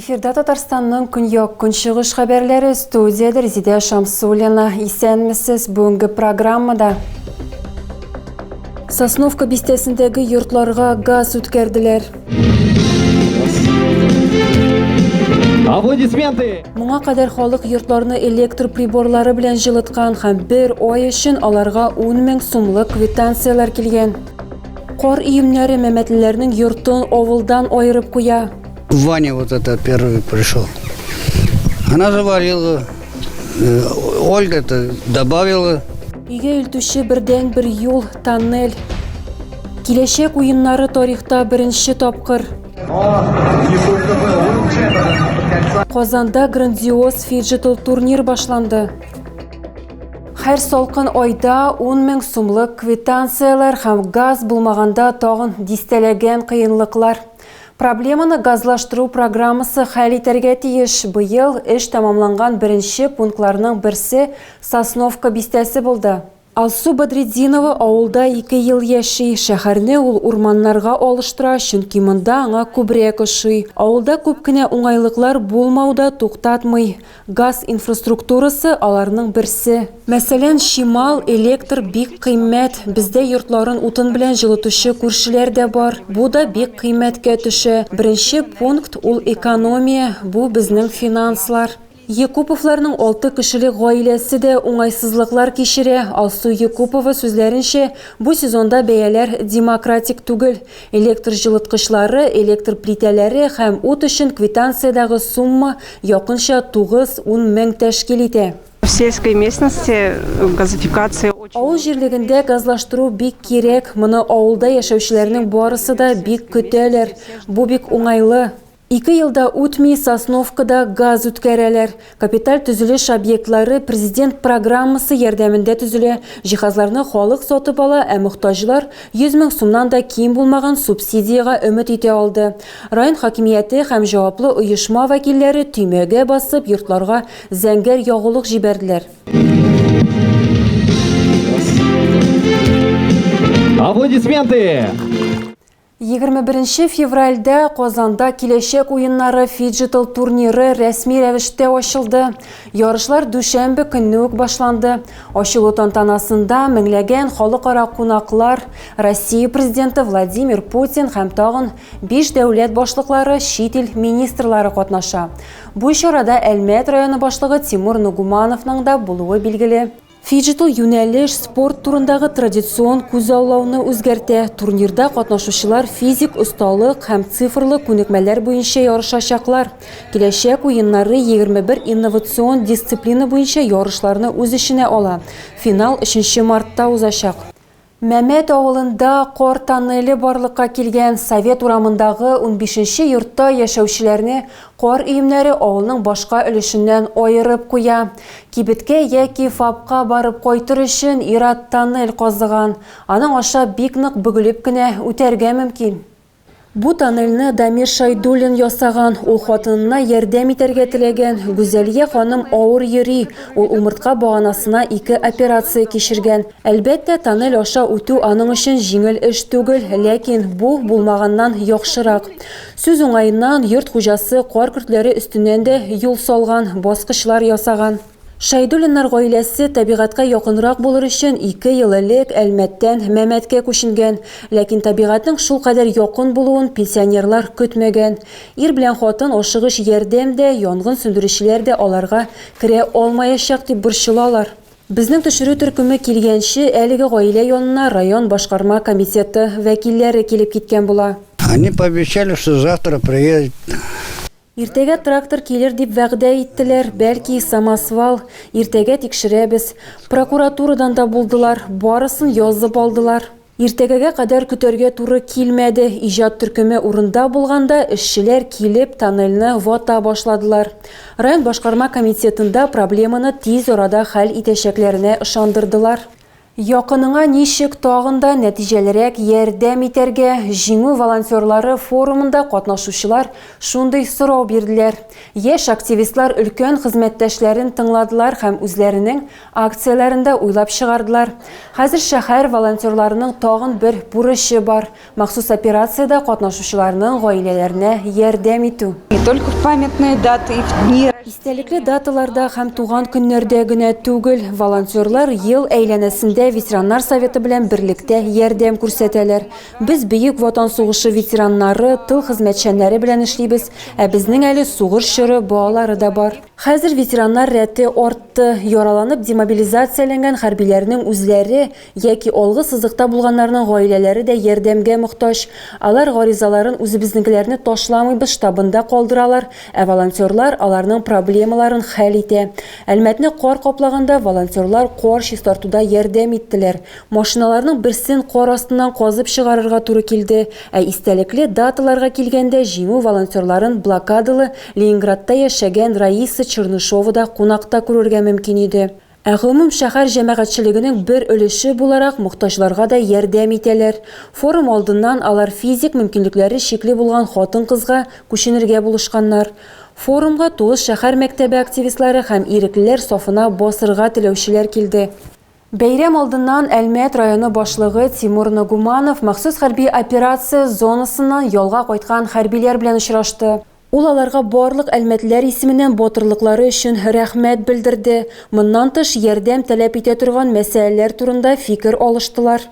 Эфирда Татарстанның Көньяк Көнчыгыш хәбәрләре, студияда Резидә Шамсуллина. Исәнмесез, бүгенге программада. Сосновка бистәсендәге йортларга газ үткәрделәр. Аплодисменты! Моңа кадәр халык йортларны электр приборлары белән җылыткан һәм бер ай өчен аларга 10 000 сумлык квитанциялар килгән. Кар өемнәре Мәмәтлеләрнең йортын авылдан айырып куя. Ваня вот это первый пришел. Она заварила, Ольга-то добавила. Өйгә илтүче бердән бер юл, тоннель. Киләчәк уеннары тарихта беренче тапкыр. Казанда грандиоз фиджитал турнир башланды. Һәр салкын айда 10 000 сумлык квитанциялар һәм газ булмаганда тагын дистәләгән кыенлыклар. Проблеманы газлаштыру программасы хәл итәргә тиеш. Быел эш тамамланган беренче пунктларның берсе Сосновка бистәсе булды. Алсу Бадретдинова авылда 2 ел яши. Шәһәрне ул урманнарга алыштыра, чөнки монда аңа күбрәк ошый. Авылда күп кенә уңайлыклар булмауда туктатмый. Газ инфраструктурасы аларның берсе. Мәсәлән, шимал, электр бик кыйммәт. Бездә йортларын утын белән җылытучы күршеләр дә бар. Бу да бик кыйммәткә төшә. Беренче пункт ул экономия, бу безнең финанслар. Якуповларның 6 кешелек гаиләсе дә уңайсызлыклар кичерә. Алсу Якупова сүзләренчә, бу сезонда бәяләр демократик түгел. Электр җылыткычлары, электр плитәләре һәм ут өчен квитанциядагы сумма якынча 9-10 000 тәшкил итә. В сельской местности газификация очень... Авыл җирлегендә газлаштыру бик кирәк. Моны авылда яшәүчеләрнең барысы да бик көтәләр. Бу бик уңайлы. 2 елда үтми Сосновкада газ үткәрәләр. Капиталь төзелеш объектлары президент программасы ярдәмендә төзелә. Җиһазларны халык сатып ала, ә мохтаҗлар 100 000 сумнан да ким булмаган субсидияга өмет итә алды. Район хакимияте һәм җаваплы оешма вәкилләре төймәгә басып йортларга зәңгәр ягулык җибәрделәр. Аплодисменты! 21 февральдә Казанда киләчәк уеннары фиджитал турниры рәсми рәвештә ачылды. Ярышлар дүшәмбе көнне үк башланды. Ачылу тантанасында меңләгән халыкара кунаклар, Россия президенты Владимир Путин һәм тагын 5 дәүләт башлыклары, чит ил министрлары катнаша. Бу чарада Әлмәт районы башлыгы Тимур Нугумановның да булуы билгеле. Фиджитал юнәлеш спорт турындагы традицион күзаллауны үзгәртә. Турнирда катнашучылар физик усталык һәм цифрлы күнекмәләр буенча ярышачаклар. Киләчәк уеннары 21 инновацион дисциплина буенча ярышларны үз эченә ала. Финал 3 мартта узачак. Мәмәт авылында кар тоннеле барлыкка килгән. Совет урамындагы 15-нче йортта яшәүчеләрне кар өемнәре авылның башка өлешеннән айырып куя. Кибеткә яки фапка барып кайтыр өчен ир-ат тоннель казыган. Аның аша бик нык бөгелеп кенә үтәргә мөмкин. Бу тоннельне Дамир Шайдуллин ясаган. Ул хатынына ярдәм итәргә теләгән. Гүзәлия ханым авыр йөри. Ул умыртка баганасына 2 операция кичергән. Әлбәттә, тоннель аша үтү аның өчен җиңел эш түгел, ләкин бу булмаганнан яхшырак. Сүз уңаеннан йорт хуҗасы кар көртләре өстеннән дә юл салган, баскычлар ясаган. Шайдуллиннар гаиләсе табигатка якынрак булыр өчен 2 ел элек Әлмәттән Мәмәткә күченгән. Ләкин табигатның шул кадәр якын булуын пенсионерлар көтмәгән. Ир белән хатын ашыгыч ярдәм дә, янгын сөндерүчеләр дә аларга керә алмаячак дип борчылалар. Безнең төшерү төркеме килгәнче әлеге гаилә янына район башкарма комитеты вәкилләре килеп киткән була. Они пообещали, что завтра приедут. Иртәгә трактор килер дип вәгъдә иттеләр, бәлки самосвал, иртәгә тикшерәбез. Прокуратурадан да булдылар, барысын язып алдылар. Иртәгәгә кадәр көтәргә туры килмәде. Иҗат төркеме урында булганда эшчеләр килеп тоннельне вата башладылар. Район башкарма комитетында проблеманы тиз арада хәл итәчәкләренә ышандырдылар. Якыныңа ничек тагында нәтиҗәлерәк ярдәм итәргә җиңү волонтерлары форумында катнашучылар шундый сорау бирделәр. Яшь активистлар өлкән хезмәттәшләрен тыңладылар һәм үзләренең акцияләрендә уйлап чыгардылар. Хәзер шәһәр волонтерларының тагын бер бурычы бар. Махсус операциядә катнашучыларның гаиләләренә ярдәм итү. Не только в памятные даты и в дни. Истәлекле даталарда һәм туган көннәрдә генә түгел, волонтерлар ел әйләнәсендә ветераннар советы белән берлектә ярдәм күрсәтәләр. Без бөек ватан сугышы ветераннары, тыл хезмәтчәннәре белән эшлибез, ә безнең әле сугыш чоры балалары да бар. Хәзер ветераннар рәте артты. Яраланып демобилизацияләнгән хәрбиләрнең үзләре яки алгы сызыкта булганнарның гаиләләре дә ярдәмгә мохтаҗ. Алар гаризаларын үзебезнекеләрне ташламыйбыз штабында калдыралар, ә волонтерлар аларның проблемаларын хәл итә. Әлмәтне кар каплаганда волонтерлар кар чистартуда ярдәм иттеләр. Машиналарның берсен кар астыннан казып чыгарырга туры килде. Ә истәлекле даталарга килгәндә җиңү волонтерларын блокадалы Ленинградта яшәгән Раиса Чернышова кунакта күрергә мөмкин иде. Ә гомум шәһәр җәмәгатьчелегенең бер өлеше буларак мохтаҗларга да ярдәм итәләр. Форум алдыннан алар физик мөмкинлекләре шикле булган хатын-кызга күченергә булышканнар. Форумга 9 шәһәр мәктәбе активистлары һәм иреклеләр сафына басырга теләүчеләр килде. Бәйрәм алдыннан Әлмәт районы башлыгы Тимур Нагуманов махсус хәрби операция зонасыннан ялга кайткан хәрбиләр белән очрашты. Ул аларга барлык әлмәтләр исеменнән батырлыклары өчен рәхмәт белдерде. Моннан тыш ярдәм таләп итә торган мәсьәләләр турында фикер алыштылар.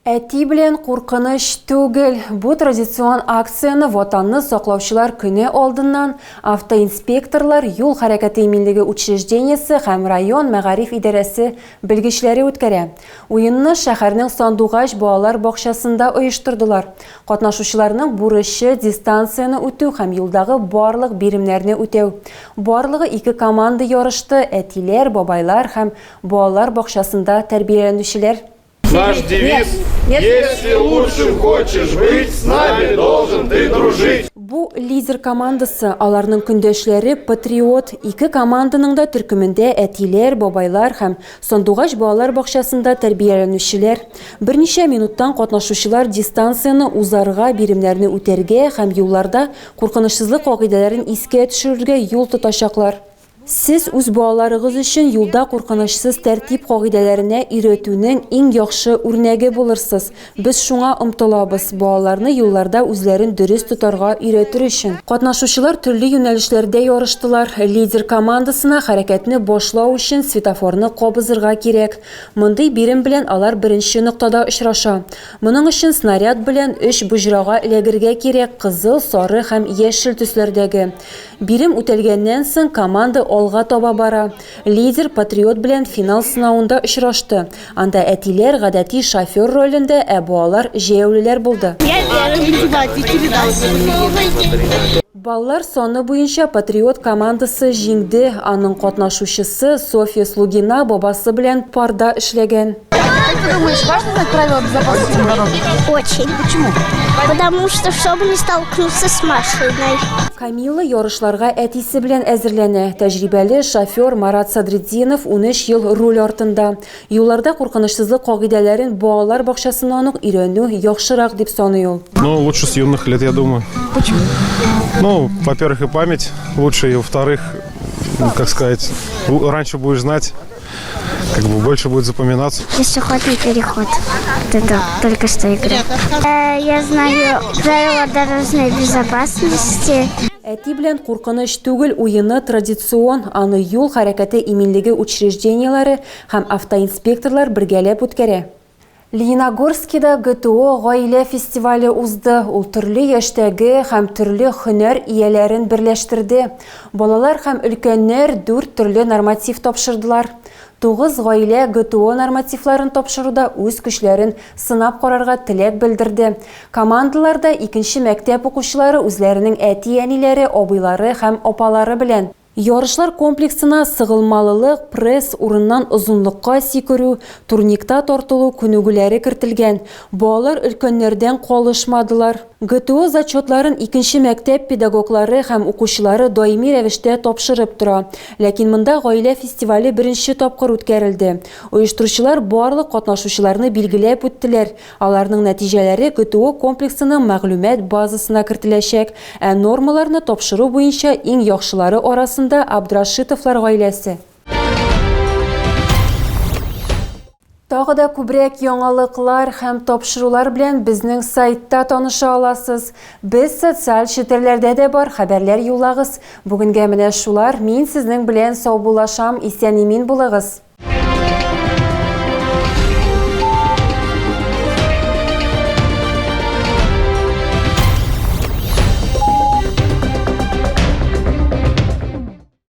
Әти белән куркыныч түгел. Бу традицион акцияны ватанны саклаучылар көне алдыннан автоинспекторлар, юл хәрәкәте иминлеге учреждениесе һәм район мәгариф идарәсе белгечләре үткәрә. Уенны шәһәрнең Сандугач балалар бакчасында оештырдылар. Катнашучыларның бурычы дистанцияны үтү һәм юлдагы барлык биремнәрне үтәү. Барлыгы 2 команда ярышты: әтиләр, бабайлар һәм балалар бакчасында тәрбияләнүчеләр. Наш девиз: если лучшим хочешь быть, с нами должен ты дружить. Бу лидер командасы, аларның көндәшләре патриот. 2 команданың да төркемендә әтиләр, бабайлар һәм Сандугач балалар бакчасында тәрбияләнүчеләр. Берничә минуттан катнашучылар дистанцияны узарга, биремнәрне үтәргә һәм юлларда куркынычсызлык кагыйдәләрен искә төшерергә юл тотачаклар. Сез үз балаларыгыз өчен юлда куркынычсыз тәртип кагыйдәләренә өйрәтүнең иң яхшы үрнәге булырсыз. Без шуңа омтылабыз, балаларны юлларда үзләрен дөрес тотарга өйрәтер өчен. Катнашучылар төрле юнәлешләрдә ярыштылар. Лидер командасына хәрәкәтне башлау өчен светофорны кабызырга кирәк. Мондый бирем белән алар беренче ноктада очраша. Моның өчен снаряд белән 3 буҗрага эләгергә кирәк: кызыл, сары һәм яшел төсләрдәге. Бирем үтәлгәннән соң команда алга таба бара. Лидер патриот белән финал сынавында очрашты. Анда әтиләр гадәти шофер ролендә, ә балалар җәяүлеләр булды. Баллар саны буенча патриот командасы җиңде. Аның катнашучысы София Слугина бабасы белән парда эшләгән. Как ты думаешь, важно знать правила безопасности на дороге? Очень. Почему? Потому что, чтобы не столкнуться с машиной. Камила ярышларга әтисе белән әзерләнә. Тәҗрибәле шофер Марат Садриддинов 13 ел руль артында. Юлларда куркынычсызлык кагыйдәләрен балалар бакчасыннан ук өйрәнү яхшырак дип саный ул. Ну, лучше с юных лет, я думаю. Почему? Ну, во-первых, и память лучше, и во-вторых, как сказать, раньше будешь знать, как бы больше будет запоминаться. Пешеходный переход. Это только что игра. Я знаю правила дорожной безопасности. Әти белән куркыныч түгел уены традицион, аны юл хәрәкәте иминлеге учрежденияләре һәм автоинспекторлар бергәләп үткәрә. Лениногорскида ГТО гаилә фестивале узды. Ул төрле яшьтәге һәм төрле һөнәр ияләрен берләштерде. Балалар һәм өлкәннәр 4 төрле норматив тапшырдылар. 9 гаилә ГТО нормативларын тапшыруда үз көчләрен сынап карарга теләк белдерде. Командаларда 2нче мәктәп укучылары үзләренең әти-әниләре, абыйлары һәм апалары белән Ярышлар комплексына сығылмалылық, пресс, урыннан ұзынлыққа сикіру, турникта тартылу күнігілері кіртілген. Балалар үлкенлерден қалышмадылар. ГТО зачетларын икенче мәктәп педагоглары һәм укучылары даими рәвештә тапшырып тора. Ләкин монда гаилә фестивале беренче тапкыр үткәрелде. Оештыручылар барлык катнашучыларны билгеләп үттеләр. Аларның нәтиҗәләре ГТО комплексының мәгълүмат базасына кертеләчәк, ә нормаларны тапшыру буенча иң яхшылары арасында Абдрашитовлар гаиләсе. Тағы да күбрәк яңалыклар һәм тапшырулар белән безнең сайтта таныша аласыз. Без социаль челтәрләрдә дә бар, хәбәрләр юллагыз. Бүгенгә менә шулар. Мин сезнең белән сау булашам, исән-имин булыгыз.